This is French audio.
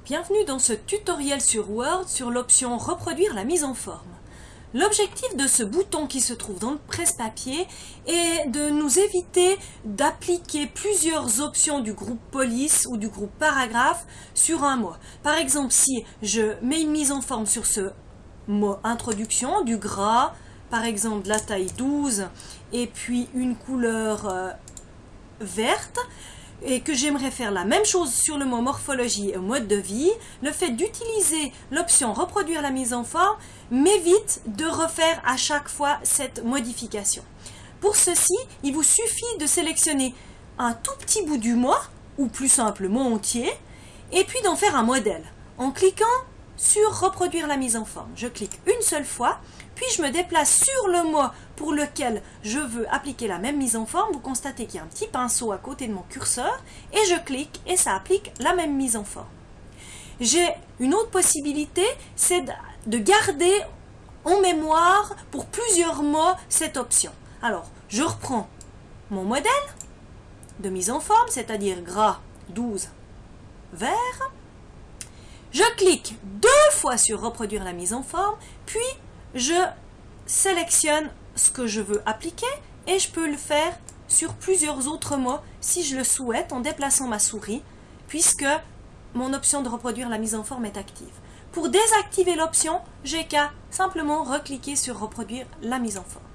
Bienvenue dans ce tutoriel sur Word sur l'option Reproduire la mise en forme. L'objectif de ce bouton qui se trouve dans le presse-papier est de nous éviter d'appliquer plusieurs options du groupe police ou du groupe paragraphe sur un mot. Par exemple, si je mets une mise en forme sur ce mot introduction, du gras, par exemple de la taille 12 et puis une couleur verte, et que j'aimerais faire la même chose sur le mot morphologie et mode de vie, le fait d'utiliser l'option reproduire la mise en forme m'évite de refaire à chaque fois cette modification. Pour ceci, il vous suffit de sélectionner un tout petit bout du mot, ou plus simple, mot entier, et puis d'en faire un modèle. En cliquant sur reproduire la mise en forme, je clique une seule fois, puis je me déplace sur le mot pour lequel je veux appliquer la même mise en forme. Vous constatez qu'il y a un petit pinceau à côté de mon curseur et je clique et ça applique la même mise en forme. J'ai une autre possibilité, c'est de garder en mémoire pour plusieurs mots cette option. Alors, je reprends mon modèle de mise en forme, c'est-à-dire gras 12 vert. Je clique deux fois sur reproduire la mise en forme, puis je sélectionne ce que je veux appliquer et je peux le faire sur plusieurs autres mots si je le souhaite en déplaçant ma souris, puisque mon option de reproduire la mise en forme est active. Pour désactiver l'option, j'ai qu'à simplement recliquer sur reproduire la mise en forme.